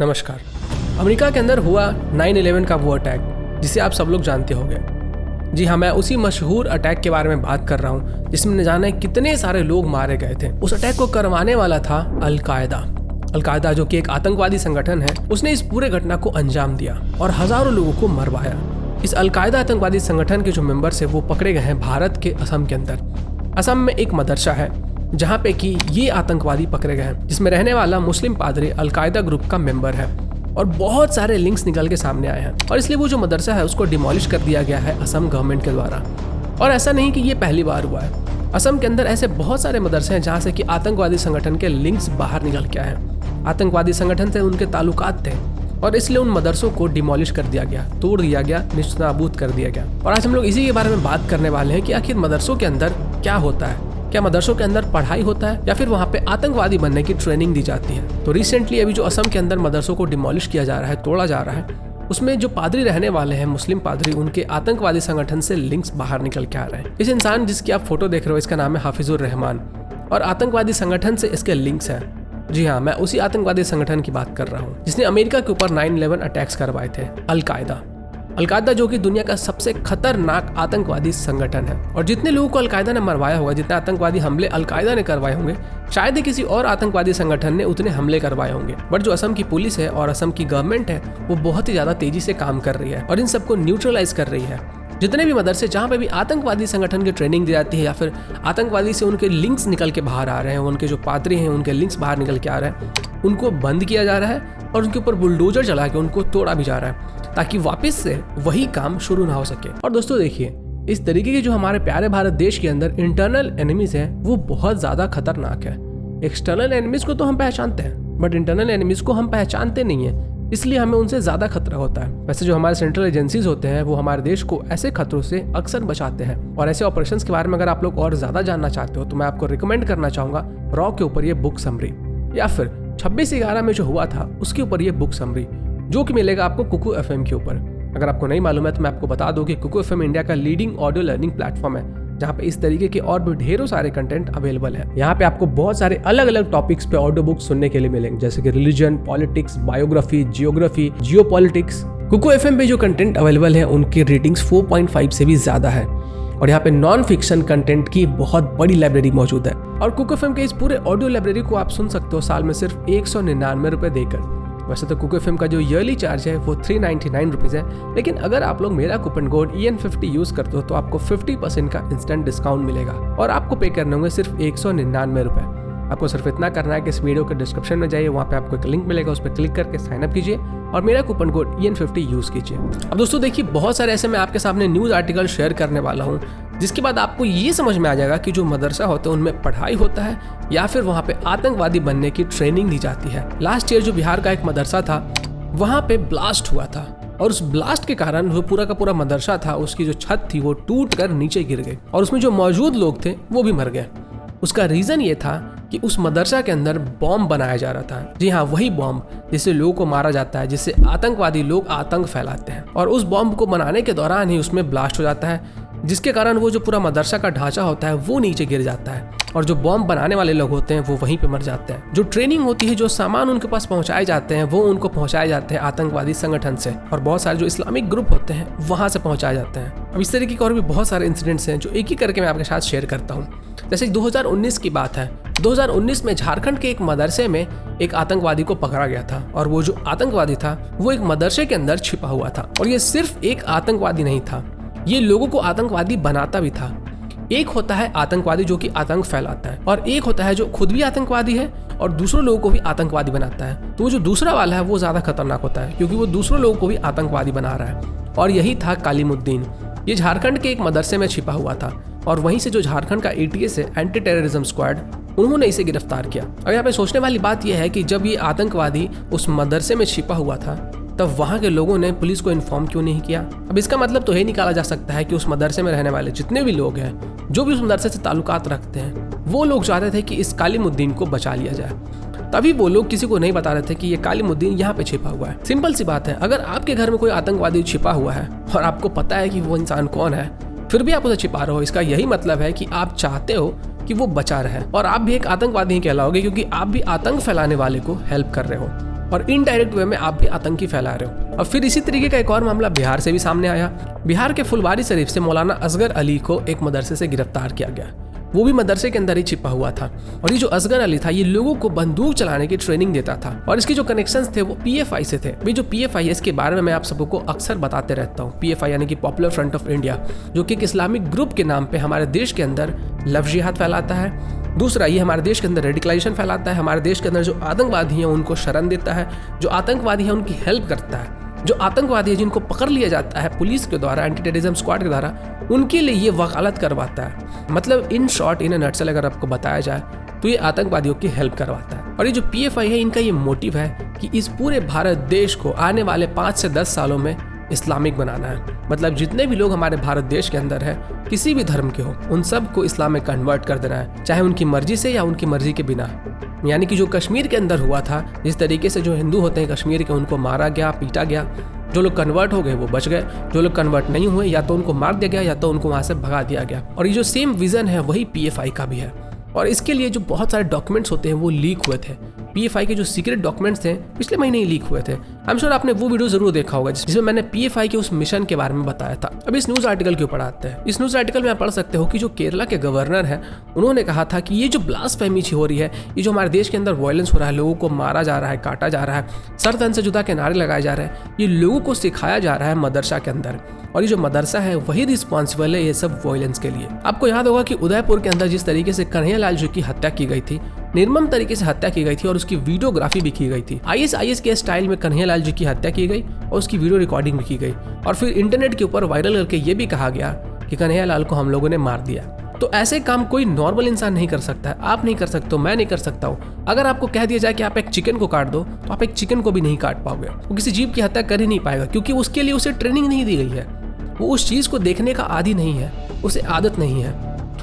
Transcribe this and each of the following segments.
नमस्कार। अमेरिका के अंदर हुआ 9/11 का वो अटैक जिसे आप सब लोग जानते होंगे। जी हाँ, मैं उसी मशहूर अटैक के बारे में बात कर रहा हूँ जिसमें न जाने कितने सारे लोग मारे गए थे। उस अटैक को करवाने वाला था अल-कायदा जो कि एक आतंकवादी संगठन है। उसने इस पूरे घटना को अंजाम दिया और हजारों लोगों को मरवाया। इस अल-कायदा आतंकवादी संगठन के जो मेंबर्स हैं वो पकड़े गए हैं भारत के असम के अंदर। असम में एक मदरसा है जहाँ पे कि ये आतंकवादी पकड़े गए हैं, जिसमें रहने वाला मुस्लिम पादरी अल-कायदा ग्रुप का मेंबर है और बहुत सारे लिंक्स निकल के सामने आए हैं और इसलिए वो जो मदरसा है उसको डिमोलिश कर दिया गया है असम गवर्नमेंट के द्वारा। और ऐसा नहीं कि ये पहली बार हुआ है। असम के अंदर ऐसे बहुत सारे मदरसे हैं जहाँ से कि आतंकवादी संगठन के लिंक्स बाहर निकल के आए हैं। आतंकवादी संगठन से उनके ताल्लुकात थे और इसलिए उन मदरसों को डिमोलिश कर दिया गया, तोड़ दिया गया, निस्तानाबूद कर दिया गया। और आज हम लोग इसी के बारे में बात करने वाले हैं कि आखिर मदरसों के अंदर क्या होता है। क्या मदरसों के अंदर पढ़ाई होता है या फिर वहाँ पे आतंकवादी बनने की ट्रेनिंग दी जाती है। तो रिसेंटली अभी जो असम के अंदर मदरसों को डिमोलिश किया जा रहा है, तोड़ा जा रहा है, उसमें जो पादरी रहने वाले हैं मुस्लिम पादरी, उनके आतंकवादी संगठन से लिंक्स बाहर निकल के आ रहे हैं। इस इंसान जिसकी आप फोटो देख रहे हो इसका नाम है हाफिजुर रहमान और आतंकवादी संगठन से इसके लिंक्स हैं। जी हाँ, मैं उसी आतंकवादी संगठन की बात कर रहा हूँ जिसने अमेरिका के ऊपर 9/11 अटैक्स करवाए थे। अल-कायदा जो कि दुनिया का सबसे खतरनाक आतंकवादी संगठन है और जितने लोगों को अल-कायदा ने मरवाया होगा, जितने आतंकवादी हमले अल-कायदा ने करवाए होंगे, शायद ही किसी और आतंकवादी संगठन ने उतने हमले करवाए होंगे। बट जो असम की पुलिस है और असम की गवर्नमेंट है वो बहुत ही ज्यादा तेजी से काम कर रही है और इन सबको न्यूट्रलाइज कर रही है। जितने भी मदरसे जहाँ पे भी आतंकवादी संगठन की ट्रेनिंग दी जाती है या फिर आतंकवादी से उनके लिंक्स निकल के बाहर आ रहे हैं, उनके जो पादरी हैं उनके लिंक्स बाहर निकल के आ रहे हैं, उनको बंद किया जा रहा है और उनके ऊपर बुलडोजर चला के उनको तोड़ा भी जा रहा है ताकि वापस से वही काम शुरू ना हो सके। और दोस्तों देखिए, इस तरीके के जो हमारे प्यारे भारत देश के अंदर इंटरनल एनिमीज हैं वो बहुत ज्यादा खतरनाक है। एक्सटर्नल एनिमीज को तो हम पहचानते हैं बट इंटरनल एनिमीज को हम पहचानते नहीं है, इसलिए हमें उनसे ज्यादा खतरा होता है। वैसे जो हमारे सेंट्रल एजेंसीज होते हैं वो हमारे देश को ऐसे खतरों से अक्सर बचाते हैं और ऐसे ऑपरेशंस के बारे में अगर आप लोग और ज्यादा जानना चाहते हो तो मैं आपको रिकमेंड करना चाहूंगा रॉ के ऊपर ये बुक समरी या फिर 26/11 में जो हुआ था उसके ऊपर ये बुक समरी, जो कि मिलेगा आपको कुकू FM के ऊपर। अगर आपको नहीं मालूम है तो मैं आपको बता दूं कि कुकू FM इंडिया का लीडिंग ऑडियो लर्निंग प्लेटफॉर्म है जहाँ पे इस तरीके के और भी ढेरों सारे कंटेंट अवेलेबल है। यहाँ पे आपको बहुत सारे अलग अलग टॉपिक्स पे ऑडियो बुक्स सुनने के लिए मिलेंगे, जैसे कि religion, politics, biography, geography, geopolitics. Kuku FM पे जो कंटेंट अवेलेबल है उनकी रेटिंग्स 4.5 से भी ज्यादा है और यहाँ पे नॉन फिक्शन कंटेंट की बहुत बड़ी लाइब्रेरी मौजूद है। और कुकू FM के इस पूरे ऑडियो लाइब्रेरी को आप सुन सकते हो साल में सिर्फ 199 रुपए देकर। वैसे तो कुकू FM का जो ईयरली चार्ज है वो 399 रुपीज़ है, लेकिन अगर आप लोग मेरा कूपन कोड EN50 यूज करते हो तो आपको 50% का इंस्टेंट डिस्काउंट मिलेगा और आपको पे करने होंगे सिर्फ 199 रुपए। आपको सिर्फ इतना करना है कि इस वीडियो के डिस्क्रिप्शन में जाइए, वहाँ पे आपको एक लिंक मिलेगा, उस पर क्लिक करके साइन अप कीजिए और मेरा कूपन कोड EN50 यूज कीजिए। अब दोस्तों देखिए, बहुत सारे ऐसे मैं आपके सामने न्यूज आर्टिकल शेयर करने वाला हूँ जिसके बाद आपको ये समझ में आ जाएगा कि जो मदरसा होता है उनमें पढ़ाई होता है या फिर वहाँ पे आतंकवादी बनने की ट्रेनिंग दी जाती है। लास्ट ईयर जो बिहार का एक मदरसा था वहाँ पे ब्लास्ट हुआ था और उस ब्लास्ट के कारण जो पूरा का पूरा मदरसा था उसकी जो छत थी वो टूट कर नीचे गिर गई और उसमें जो मौजूद लोग थे वो भी मर गए। उसका रीजन ये था कि उस मदरसा के अंदर बॉम्ब बनाया जा रहा था। जी हाँ, वही बॉम्ब जिससे लोगों को मारा जाता है, जिससे आतंकवादी लोग आतंक फैलाते हैं। और उस बॉम्ब को बनाने के दौरान ही उसमें ब्लास्ट हो जाता है जिसके कारण वो जो पूरा मदरसा का ढांचा होता है वो नीचे गिर जाता है और जो बॉम्ब बनाने वाले लोग होते हैं वो वहीं पे मर जाते हैं। जो ट्रेनिंग होती है, जो सामान उनके पास पहुंचाए जाते हैं वो उनको पहुंचाए जाते हैं आतंकवादी संगठन से और बहुत सारे जो इस्लामिक ग्रुप होते हैं वहां से पहुंचाए जाते हैं। अब इस तरीके के और भी बहुत सारे इंसिडेंट्स हैं जो एक ही करके मैं आपके साथ शेयर करता हूँ। जैसे 2019 की बात है, 2019 में झारखंड के एक मदरसे में एक आतंकवादी को पकड़ा गया था और वो जो आतंकवादी था वो एक मदरसे के अंदर छिपा हुआ था और ये सिर्फ एक आतंकवादी नहीं था, ये लोगों को आतंकवादी बनाता भी था। एक होता है आतंकवादी जो कि आतंक फैलाता है और एक होता है जो खुद भी आतंकवादी है और दूसरों लोगों को भी आतंकवादी बनाता है। तो वो जो दूसरा वाला है वो ज्यादा खतरनाक होता है क्योंकि वो दूसरों लोगों को भी आतंकवादी बना रहा है। और यही था कालिमुद्दीन। ये झारखंड के एक मदरसे में छिपा हुआ था और वहीं से जो झारखंड का ATS है, एंटी टेररिज्म स्क्वाड, उन्होंने इसे गिरफ्तार किया। अब यहाँ पे सोचने वाली बात यह है कि जब ये आतंकवादी उस मदरसे में छिपा हुआ था तब वहाँ के लोगों ने पुलिस को इन्फॉर्म क्यों नहीं किया। अब इसका मतलब तो यही निकाला जा सकता है कि उस मदरसे में रहने वाले जितने भी लोग हैं, जो भी उस मदरसे से ताल्लुकात रखते हैं, वो लोग चाहते थे कि इस कालिमुद्दीन को बचा लिया जाए। तभी वो लोग किसी को नहीं बता रहे थे कि ये कालिमुद्दीन यहाँ पे छिपा हुआ है। सिंपल सी बात है, अगर आपके घर में कोई आतंकवादी छिपा हुआ है और आपको पता है कि वो इंसान कौन है, फिर भी आप उसे छिपा रहे हो, इसका यही मतलब है कि आप चाहते हो कि वो बचा रहे और आप भी एक आतंकवादी ही कहलाओगे, क्योंकि आप भी आतंक फैलाने वाले को हेल्प कर रहे हो और इनडायरेक्ट वे में आप भी आतंकी फैला रहे हो। और फिर इसी तरीके का एक और मामला बिहार से भी सामने आया। बिहार के फुलवारी शरीफ से मौलाना असगर अली को एक मदरसे से गिरफ्तार किया गया। वो भी मदरसे के अंदर ही छिपा हुआ था और ये जो असगर अली था ये लोगों को बंदूक चलाने की ट्रेनिंग देता था और इसके जो कनेक्शंस थे वो पीएफआई से थे। भी जो पीएफआई है इसके बारे में मैं आप सबको अक्सर बताते रहता हूँ। पीएफआई यानी कि पॉपुलर फ्रंट ऑफ इंडिया, जो कि एक इस्लामिक ग्रुप के नाम पे हमारे देश के अंदर लफ्ज़ जिहाद फैलाता है। दूसरा, ये हमारे देश के अंदर रेडिकलाइजेशन फैलाता है। हमारे देश के अंदर जो आतंकवादी हैं उनको शरण देता है, जो आतंकवादी हैं उनकी हेल्प करता है, जो आतंकवादी है जिनको पकड़ लिया जाता है पुलिस के द्वारा, एंटी टेररिज्म स्क्वाड के द्वारा, उनके लिए ये वकालत करवाता है। मतलब इन शॉर्ट, इन नटसेल अगर आपको बताया जाए तो ये आतंकवादियों की हेल्प करवाता है। और ये जो पीएफआई है इनका ये मोटिव है कि इस पूरे भारत देश को आने वाले 5 से 10 सालों में इस्लामिक बनाना है। मतलब जितने भी लोग हमारे भारत देश के अंदर हैं, किसी भी धर्म के हो, उन सब को इस्लाम में कन्वर्ट कर देना है, चाहे उनकी मर्जी से या उनकी मर्जी के बिना। यानी कि जो कश्मीर के अंदर हुआ था, जिस तरीके से जो हिंदू होते हैं कश्मीर के, उनको मारा गया, पीटा गया, जो लोग कन्वर्ट हो गए वो बच गए, जो लोग कन्वर्ट नहीं हुए या तो उनको मार दिया गया या तो उनको वहाँ से भगा दिया गया। और ये जो सेम विजन है वही पीएफआई का भी है। और इसके लिए जो बहुत सारे डॉक्यूमेंट्स होते हैं वो लीक हुए थे। पीएफआई के जो सीक्रेट डॉक्यूमेंट्स थे पिछले महीने ही लीक हुए थे। आई एम श्योर आपने वो वीडियो जरूर देखा होगा जिसमें मैंने पीएफआई के उस मिशन के बारे में बताया था। अब इस न्यूज़ आर्टिकल के ऊपर आते हैं। इस न्यूज़ आर्टिकल में आप पढ़ सकते हो कि जो केरला के गवर्नर हैं उन्होंने कहा था कि ये जो ब्लास्फेमी हो रही है, ये जो हमारे देश के अंदर वायलेंस हो रहा है, लोगों को मारा जा रहा है, काटा जा रहा है, सर तन से जुदा के नारे लगाए जा रहे हैं, ये लोगों को सिखाया जा रहा है मदरसा के अंदर। और ये जो मदरसा है वही रिस्पॉन्सिबल है ये सब वायलेंस के लिए। आपको याद होगा कि उदयपुर के अंदर जिस तरीके से कन्हैयालाल जी की हत्या की गई थी, निर्मम तरीके से हत्या की गई थी और उसकी वीडियोग्राफी भी की गई थी। आईएसआईएस के स्टाइल में कन्हैयालाल जी की हत्या की गई और उसकी वीडियो रिकॉर्डिंग भी की गई और फिर इंटरनेट के ऊपर वायरल करके ये भी कहा गया कि कन्हैयालाल को हम लोगों ने मार दिया। तो ऐसे काम कोई नॉर्मल इंसान नहीं कर सकता है। आप नहीं कर सकते हो, मैं नहीं कर सकता हूँ। अगर आपको कह दिया जाए कि आप एक चिकन को काट दो तो आप एक चिकन को भी नहीं काट पाओगे। वो किसी जीव की हत्या कर ही नहीं पाएगा, क्योंकि उसके लिए उसे ट्रेनिंग नहीं दी गई है। वो उस चीज़ को देखने का आदी नहीं है, उसे आदत नहीं है।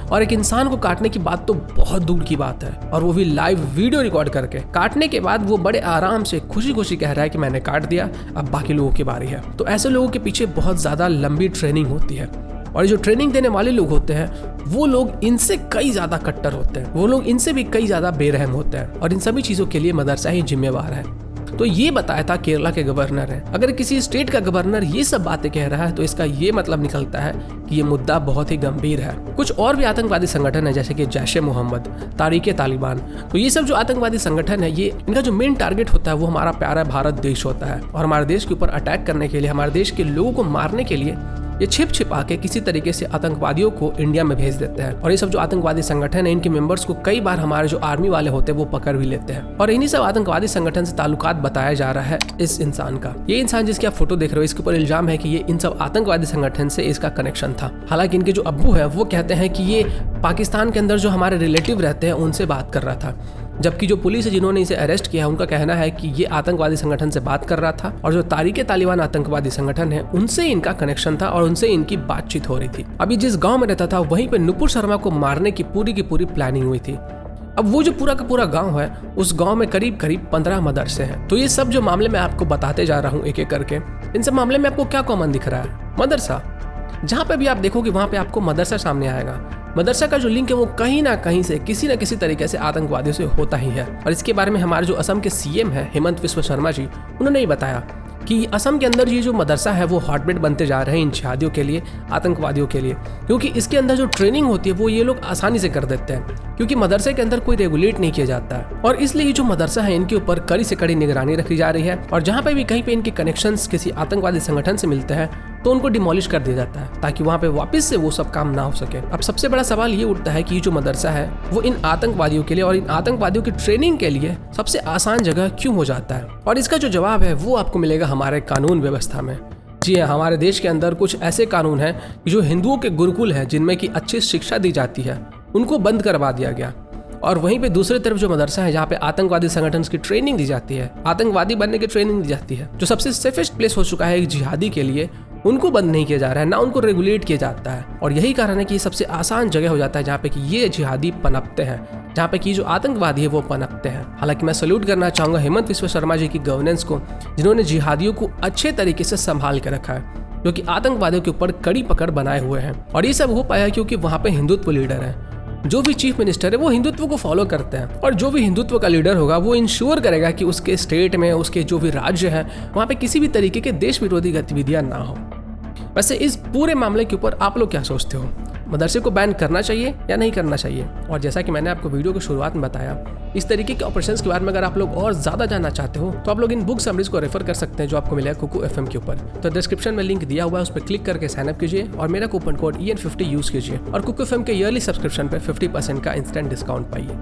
और एक इंसान को काटने की बात तो बहुत दूर की बात है, और वो भी लाइव वीडियो रिकॉर्ड करके। काटने के बाद वो बड़े आराम से खुशी खुशी कह रहा है कि मैंने काट दिया, अब बाकी लोगों की बारी है। तो ऐसे लोगों के पीछे बहुत ज़्यादा लंबी ट्रेनिंग होती है और जो ट्रेनिंग देने वाले लोग होते हैं वो लोग इनसे कई ज़्यादा कट्टर होते हैं, वो लोग इनसे भी कई ज़्यादा बेरहम होते हैं और इन सभी चीज़ों के लिए मदरसा ही जिम्मेवार है। तो ये बताया था केरला के गवर्नर है। अगर किसी स्टेट का गवर्नर ये सब बातें कह रहा है तो इसका ये मतलब निकलता है कि ये मुद्दा बहुत ही गंभीर है। कुछ और भी आतंकवादी संगठन है जैसे कि जैश ए मोहम्मद, तारीक तालिबान। तो ये सब जो आतंकवादी संगठन है, ये इनका जो मेन टारगेट होता है वो हमारा प्यारा भारत देश होता है और हमारे देश के ऊपर अटैक करने के लिए, हमारे देश के लोगों को मारने के लिए ये छिप छिपा के किसी तरीके से आतंकवादियों को इंडिया में भेज देते हैं। और ये सब जो आतंकवादी संगठन है, इनके मेंबर्स को कई बार हमारे जो आर्मी वाले होते हैं वो पकड़ भी लेते हैं। और इन्हीं सब आतंकवादी संगठन से ताल्लुकात बताया जा रहा है इस इंसान का। ये इंसान जिसकी आप फोटो देख रहे हो, इसके ऊपर इल्जाम है कि ये इन सब आतंकवादी संगठन से इसका कनेक्शन था। हालांकि इनके जो अब्बू है वो कहते हैं कि ये पाकिस्तान के अंदर जो हमारे रिलेटिव रहते हैं उनसे बात कर रहा था, जबकि जो पुलिस है जिन्होंने इसे अरेस्ट किया उनका कहना है कि ये आतंकवादी संगठन से बात कर रहा था और जो तारीक तालिबान आतंकवादी संगठन है उनसे इनका कनेक्शन था और उनसे इनकी बातचीत हो रही थी। अभी जिस गांव में रहता था वहीं पे नुपुर शर्मा को मारने की पूरी प्लानिंग हुई थी। अब वो जो पूरा का पूरा गांव है, उस गांव में करीब 15 मदरसे हैं। तो ये सब जो मामले मैं आपको बताते जा रहा हूँ एक एक करके, इन सब मामले में आपको क्या कॉमन दिख रहा है? मदरसा। जहाँ पे भी आप देखोगे वहाँ पे आपको मदरसा सामने आएगा। मदरसा का जो लिंक है वो कहीं ना कहीं से किसी न किसी तरीके से आतंकवादियों से होता ही है। और इसके बारे में हमारे जो असम के सीएम है हेमंत विश्व शर्मा जी, उन्होंने ये बताया कि असम के अंदर ये जो मदरसा है वो हॉटबेड बनते जा रहे हैं इन जिहादियों के लिए, आतंकवादियों के लिए, क्योंकि इसके अंदर जो ट्रेनिंग होती है वो ये लोग आसानी से कर देते हैं, क्योंकि मदरसे के अंदर कोई रेगुलेट नहीं किया जाता है। और इसलिए जो मदरसा है इनके ऊपर कड़ी से कड़ी निगरानी रखी जा रही है और जहाँ पे भी कहीं पे इनके कनेक्शंस किसी आतंकवादी संगठन से मिलते हैं तो उनको डिमोलिश कर दिया जाता है ताकि वहाँ पे वापस से वो सब काम ना हो सके। अब सबसे बड़ा सवाल ये उठता है कि जो मदरसा है वो इन आतंकवादियों के लिए और इन आतंकवादियों की ट्रेनिंग के लिए सबसे आसान जगह क्यों हो जाता है? और इसका जो जवाब है वो आपको मिलेगा हमारे कानून व्यवस्था में। जी हाँ, हमारे देश के अंदर कुछ ऐसे कानून हैं कि जो हिंदुओं के गुरुकुल हैं जिनमें की अच्छी शिक्षा दी जाती है उनको बंद करवा दिया गया, और वहीं पे दूसरी तरफ जो मदरसा है जहाँ पे आतंकवादी संगठन की ट्रेनिंग दी जाती है, आतंकवादी बनने की ट्रेनिंग दी जाती है, जो सबसे सेफेस्ट प्लेस हो चुका है एक जिहादी के लिए, उनको बंद नहीं किया जा रहा है, ना उनको रेगुलेट किया जाता है। और यही कारण है कि सबसे आसान जगह हो जाता है जहाँ पे कि ये जिहादी पनपते हैं, जहाँ पे कि जो आतंकवादी है वो पनपते हैं। हालांकि मैं सल्यूट करना चाहूँगा हेमंत विश्व शर्मा जी की गवर्नेंस को, जिन्होंने जिहादियों को अच्छे तरीके से संभाल के रखा है, जो कि आतंकवादियों के ऊपर कड़ी पकड़ बनाए हुए हैं। और ये सब हो पाया क्योंकि वहाँ पे हिंदुत्व लीडर हैं। जो भी चीफ मिनिस्टर है वो हिंदुत्व को फॉलो करते हैं, और जो भी हिंदुत्व का लीडर होगा वो इंश्योर करेगा कि उसके स्टेट में, उसके जो भी राज्य है, वहाँ पे किसी भी तरीके के देश विरोधी गतिविधियाँ ना हो। वैसे इस पूरे मामले के ऊपर आप लोग क्या सोचते हो? मदरसे को बैन करना चाहिए या नहीं करना चाहिए? और जैसा कि मैंने आपको वीडियो की शुरुआत में बताया, इस तरीके के ऑपरेशंस के बारे में अगर आप लोग और ज़्यादा जानना चाहते हो तो आप लोग इन बुक समरीज को रेफर कर सकते हैं जो आपको मिलेगा कुकू FM के ऊपर। तो डिस्क्रिप्शन में लिंक दिया हुआ है, उस पर क्लिक करके साइन अप कीजिए और मेरा कूपन कोड EN50 यूज़ कीजिए और कुकू FM के ईयरली सब्सक्रिप्शन पर 50% का इंस्टेंट डिस्काउंट पाइए।